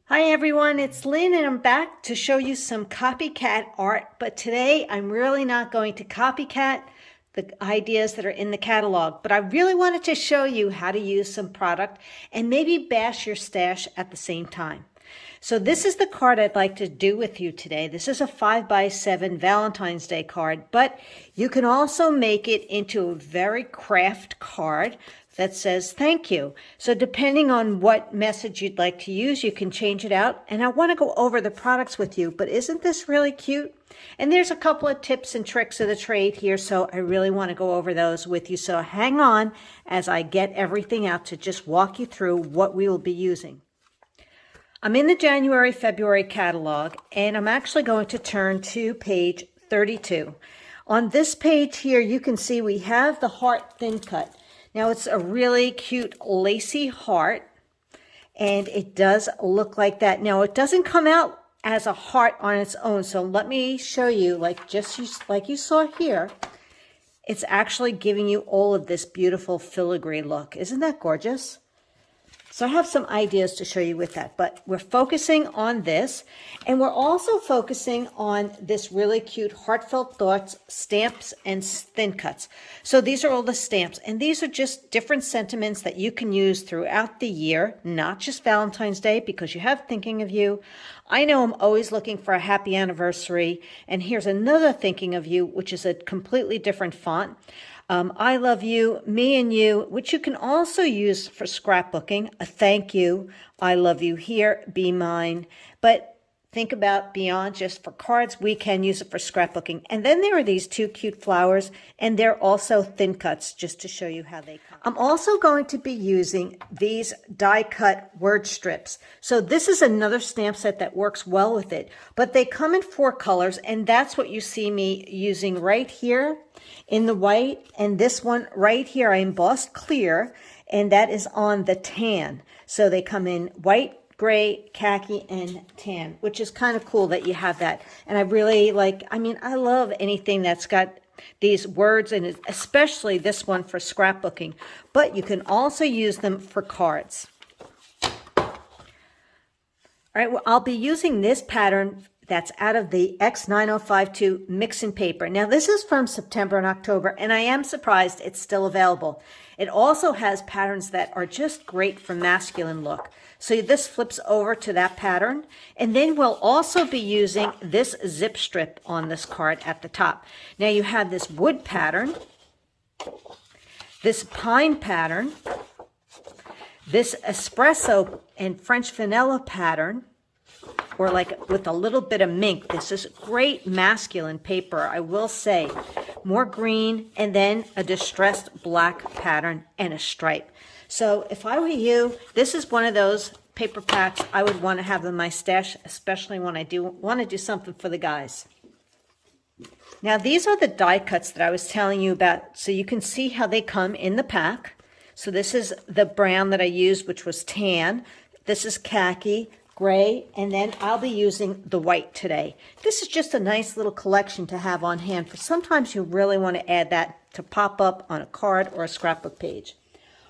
Hi everyone, it's Lynn and I'm back to show you some copycat art, but today I'm really not going to copycat the ideas that are in the catalog, but I really wanted to show you how to use some product and maybe bash your stash at the same time. So this is the card I'd like to do with you today. This is a 5x7 Valentine's Day card, but you can also make it into a very craft card that says thank you. So depending on what message you'd like to use, you can change it out. And I want to go over the products with you, but isn't this really cute? And there's a couple of tips and tricks of the trade here, so I really want to go over those with you. So hang on as I get everything out to just walk you through what we will be using. I'm in the January-February catalog, and I'm actually going to turn to page 32. On this page here, you can see we have the heart thin cut. Now, it's a really cute lacy heart, and it does look like that. Now, it doesn't come out as a heart on its own, so let me show you, like you saw here, it's actually giving you all of this beautiful filigree look. Isn't that gorgeous? So I have some ideas to show you with that, but we're focusing on this, and we're also focusing on this really cute Heartfelt Thoughts stamps and thin cuts. So these are all the stamps, and these are just different sentiments that you can use throughout the year, not just Valentine's Day, because you have thinking of you. I know I'm always looking for a happy anniversary, and here's another thinking of you, which is a completely different font. I love you, me and you, which you can also use for scrapbooking. A thank you, I love you here, be mine. But think about beyond just for cards, we can use it for scrapbooking. And then there are these two cute flowers, and they're also thin cuts, just to show you how they come. I'm also going to be using these die cut word strips. So this is another stamp set that works well with it, but they come in 4 colors, and that's what you see me using right here in the white, and this one right here I embossed clear, and that is on the tan. So they come in white, gray, khaki, and tan, which is kind of cool that you have that. And I really I love anything that's got these words, and especially this one for scrapbooking, but you can also use them for cards. All right, well, I'll be using this pattern that's out of the X9052 mix and paper. Now, this is from September and October, and I am surprised it's still available. It also has patterns that are just great for masculine look. So this flips over to that pattern, and then we'll also be using this zip strip on this card at the top. Now, you have this wood pattern, this pine pattern, this espresso and French vanilla pattern, or like with a little bit of mink. This is great masculine paper, I will say. More green, and then a distressed black pattern and a stripe. So if I were you, this is one of those paper packs I would want to have in my stash, especially when I do want to do something for the guys. Now, these are the die cuts that I was telling you about, so you can see how they come in the pack. So this is the brown that I used, which was tan. This is khaki, gray, and then I'll be using the white today. This is just a nice little collection to have on hand, for sometimes you really want to add that to pop up on a card or a scrapbook page.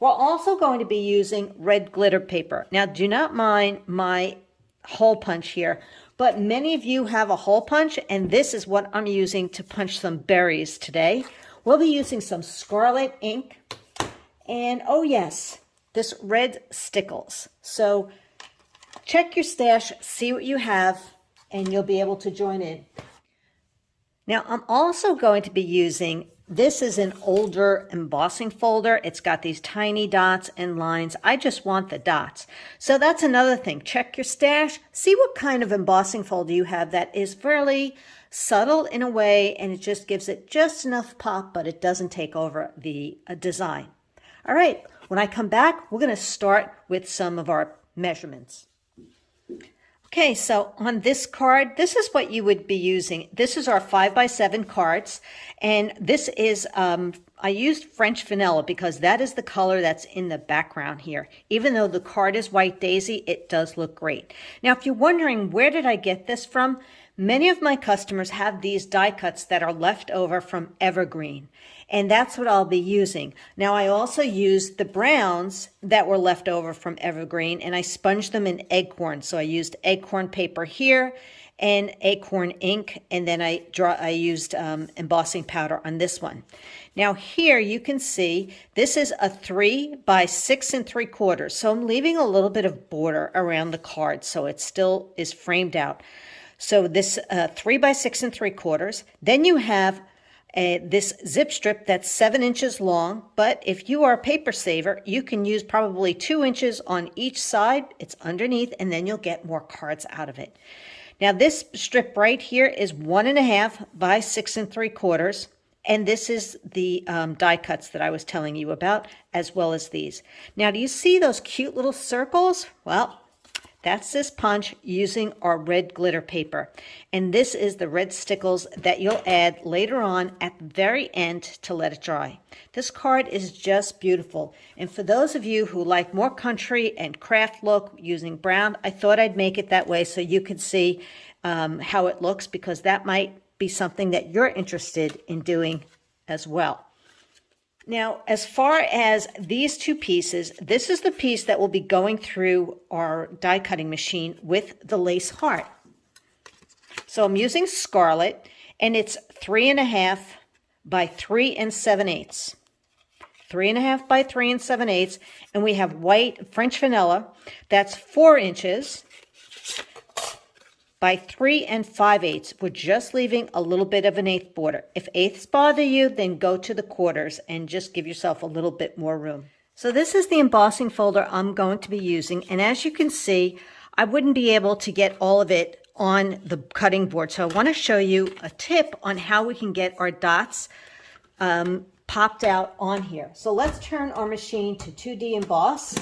We're also going to be using red glitter paper. Now, do not mind my hole punch here, but many of you have a hole punch, and this is what I'm using to punch some berries today. We'll be using some scarlet ink, and oh yes, this red Stickles. So check your stash, see what you have, and you'll be able to join in. Now, I'm also going to be using, this is an older embossing folder. It's got these tiny dots and lines. I just want the dots. So that's another thing. Check your stash, see what kind of embossing folder you have that is fairly subtle in a way, and it just gives it just enough pop, but it doesn't take over the design. All right, when I come back, we're going to start with some of our measurements. Okay, so on this card, this is what you would be using. This is our 5x7 cards, and this is, I used French Vanilla because that is the color that's in the background here. Even though the card is white daisy, it does look great. Now, if you're wondering, where did I get this from? Many of my customers have these die cuts that are left over from Evergreen, and that's what I'll be using. Now, I also used the browns that were left over from Evergreen, and I sponged them in Acorn. So I used Acorn paper here and Acorn ink, and then I used embossing powder on this one. Now here you can see this is a 3 by 6 3/4, so I'm leaving a little bit of border around the card so it still is framed out. So this 3 by 6 3/4. Then you have this zip strip that's 7 inches long, but if you are a paper saver, you can use probably 2 inches on each side. It's underneath, and then you'll get more cards out of it. Now this strip right here is 1.5 by 6 3/4, and this is the die cuts that I was telling you about, as well as these. Now, do you see those cute little circles? Well, that's this punch using our red glitter paper. And this is the red Stickles that you'll add later on at the very end to let it dry. This card is just beautiful. And for those of you who like more country and craft look using brown, I thought I'd make it that way so you could see how it looks, because that might be something that you're interested in doing as well. Now, as far as these two pieces, this is the piece that will be going through our die cutting machine with the lace heart. So I'm using Scarlet, and it's 3.5 by 3 7/8. 3.5 by 3 7/8, and we have white French Vanilla. That's 4 inches by 3 5/8. We're just leaving a little bit of an 1/8 border. If 1/8ths bother you, then go to the 1/4 and just give yourself a little bit more room. So this is the embossing folder I'm going to be using, and as you can see, I wouldn't be able to get all of it on the cutting board. So I want to show you a tip on how we can get our dots popped out on here. So let's turn our machine to 2D emboss.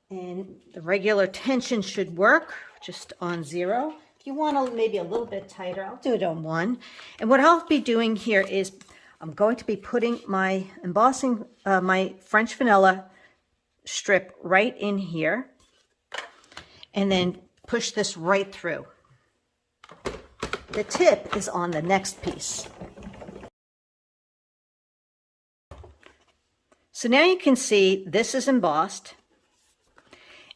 And the regular tension should work just on 0. If you want maybe a little bit tighter, I'll do it on 1. And what I'll be doing here is I'm going to be putting my embossing, my French Vanilla strip right in here, and then push this right through. The tip is on the next piece. So now you can see this is embossed.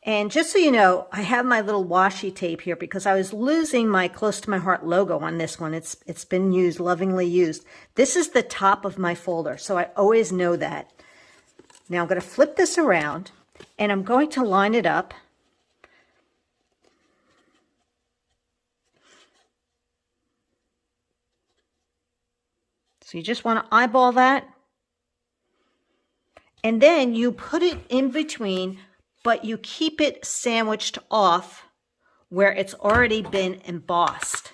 And just so you know, I have my little washi tape here because I was losing my Close to My Heart logo on this one. It's been used, lovingly used. This is the top of my folder, so I always know that. Now I'm going to flip this around, and I'm going to line it up. So you just want to eyeball that. And then you put it in between, but you keep it sandwiched off where it's already been embossed.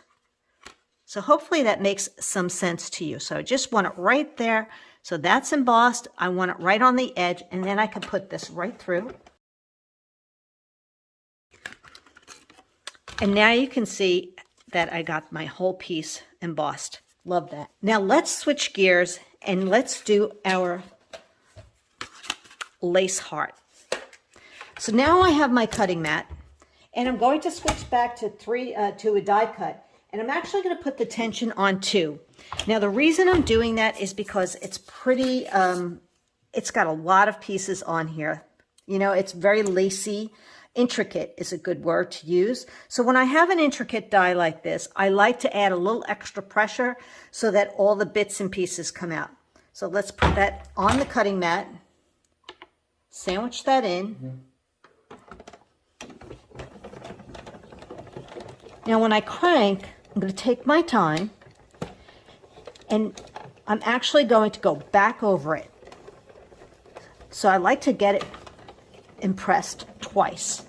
So hopefully that makes some sense to you. So I just want it right there. So that's embossed. I want it right on the edge, and then I can put this right through. And now you can see that I got my whole piece embossed. Love that. Now let's switch gears and let's do our lace heart. So now I have my cutting mat, and I'm going to switch back to a die cut, and I'm actually going to put the tension on 2. Now the reason I'm doing that is because it's pretty, it's got a lot of pieces on here. You know, it's very lacy. Intricate is a good word to use. So when I have an intricate die like this, I like to add a little extra pressure so that all the bits and pieces come out. So let's put that on the cutting mat, sandwich that in. Now when I crank, I'm going to take my time, and I'm actually going to go back over it. So I like to get it impressed twice.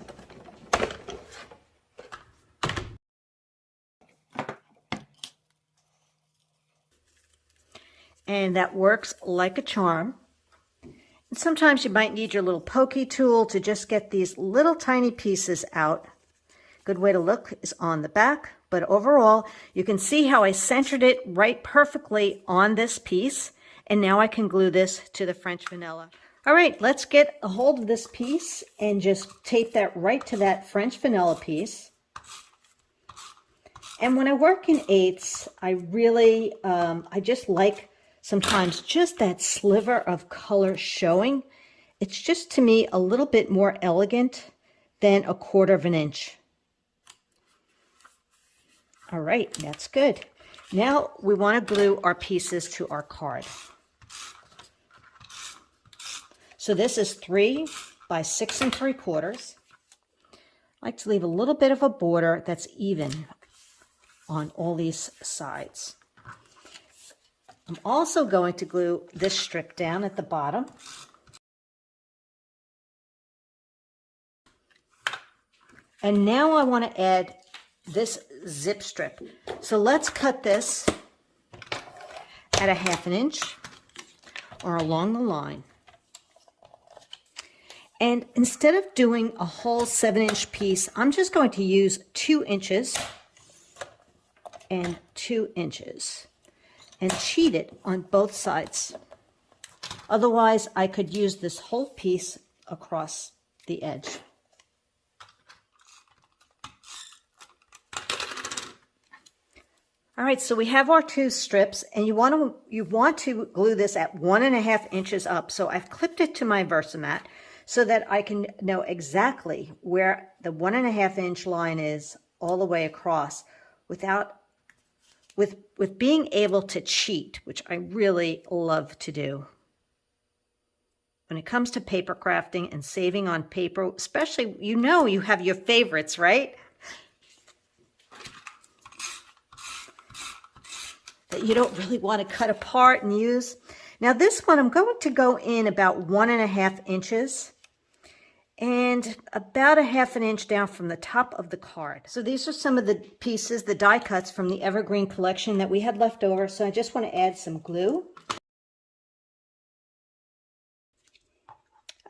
And that works like a charm. And sometimes you might need your little pokey tool to just get these little tiny pieces out. Good way to look is on the back, but overall, you can see how I centered it right perfectly on this piece, and now I can glue this to the French Vanilla. All right, let's get a hold of this piece and just tape that right to that French Vanilla piece. And when I work in 8ths, I really, I just like sometimes just that sliver of color showing. It's just, to me, a little bit more elegant than 1/4 inch. All right, that's good. Now we want to glue our pieces to our card. So this is 3 by 6 3/4. I like to leave a little bit of a border that's even on all these sides. I'm also going to glue this strip down at the bottom. And now I want to add this zip strip. So let's cut this at 1/2 inch or along the line. And instead of doing a whole 7-inch piece, I'm just going to use 2 inches and 2 inches and cheat it on both sides. Otherwise, I could use this whole piece across the edge. All right, so we have our 2 strips, and you want to glue this at 1.5 inches up. So I've clipped it to my Versamat so that I can know exactly where the 1.5 inch line is all the way across with being able to cheat, which I really love to do. When it comes to paper crafting and saving on paper, especially, you have your favorites, right? That you don't really want to cut apart and use. Now this one, I'm going to go in about 1.5 inches and about 1/2 inch down from the top of the card. So these are some of the pieces, the die cuts from the Evergreen collection that we had left over. So I just want to add some glue.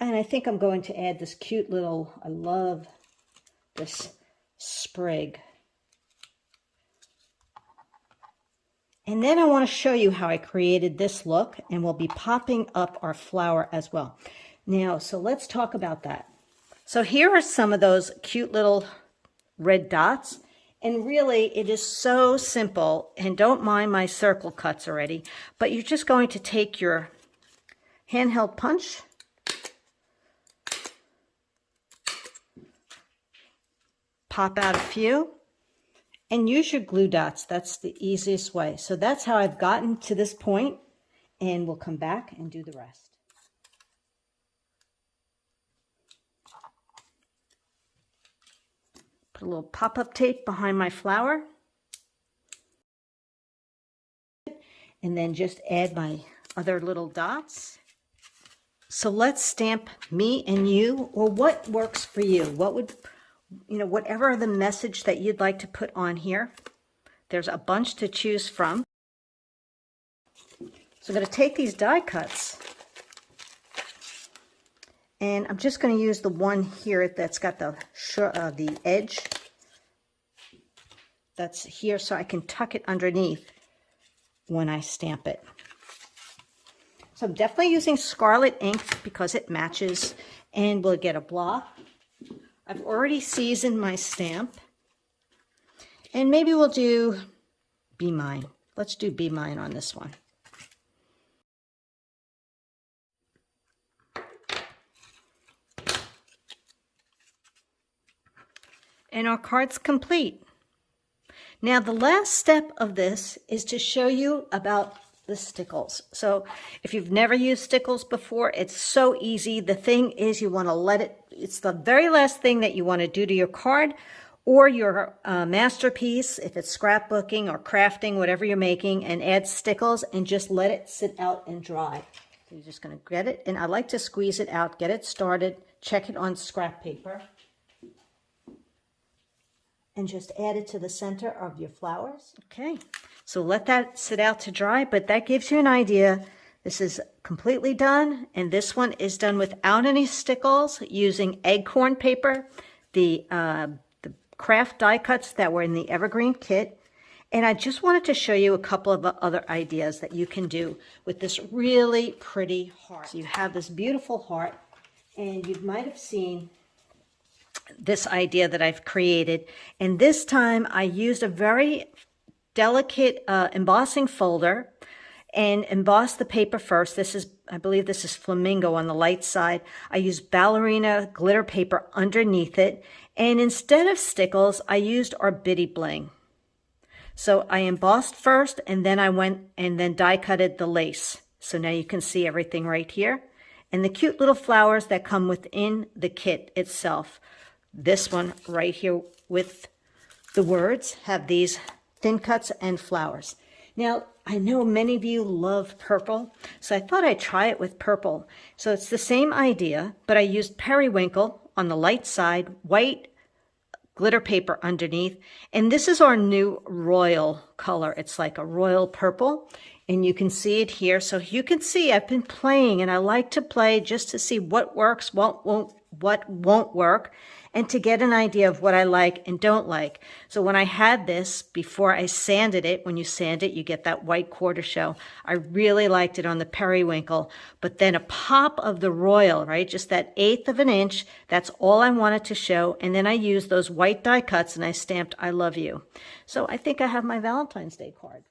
And I think I'm going to add this cute little, I love this sprig. And then I want to show you how I created this look, and we'll be popping up our flower as well. Now, so let's talk about that. So here are some of those cute little red dots, and really it is so simple, and don't mind my circle cuts already, but you're just going to take your handheld punch, pop out a few, and use your glue dots. That's the easiest way. So that's how I've gotten to this point, and we'll come back and do the rest. Put a little pop-up tape behind my flower, and then just add my other little dots. So let's stamp me and you, or what works for you. What would, whatever the message that you'd like to put on here. There's a bunch to choose from. So I'm going to take these die cuts, and I'm just going to use the one here that's got the edge that's here, so I can tuck it underneath when I stamp it. So I'm definitely using Scarlet ink because it matches, and we'll get a block. I've already seasoned my stamp, and maybe we'll do Be Mine. Let's do Be Mine on this one. And our card's complete. Now the last step of this is to show you about the Stickles. So if you've never used Stickles before, it's so easy. The thing is, you want to let it, it's the very last thing that you want to do to your card or your masterpiece, if it's scrapbooking or crafting, whatever you're making, and add Stickles and just let it sit out and dry. So you're just going to get it, and I like to squeeze it out, get it started, check it on scrap paper, and just add it to the center of your flowers. Okay, so let that sit out to dry, but that gives you an idea. This is completely done, and this one is done without any Stickles, using acorn paper, the craft die cuts that were in the Evergreen kit. And I just wanted to show you a couple of other ideas that you can do with this really pretty heart. So you have this beautiful heart, and you might have seen this idea that I've created. And this time I used a very delicate embossing folder and embossed the paper first. This is, I believe this is Flamingo on the light side. I used ballerina glitter paper underneath it. And instead of Stickles, I used our Bitty Bling. So I embossed first, and then I went and then die cutted the lace. So now you can see everything right here. And the cute little flowers that come within the kit itself. This one right here with the words have these thin cuts and flowers. Now, I know many of you love purple, so I thought I'd try it with purple. So it's the same idea, but I used periwinkle on the light side, white glitter paper underneath, and this is our new royal color. It's like a royal purple, and you can see it here. So you can see I've been playing, and I like to play just to see what works, what won't work, and to get an idea of what I like and don't like. So when I had this, before I sanded it, when you sand it, you get that white quarter shell. I really liked it on the periwinkle, but then a pop of the royal, right? Just that 1/8 of an inch, that's all I wanted to show. And then I used those white die cuts and I stamped, I love you. So I think I have my Valentine's Day card.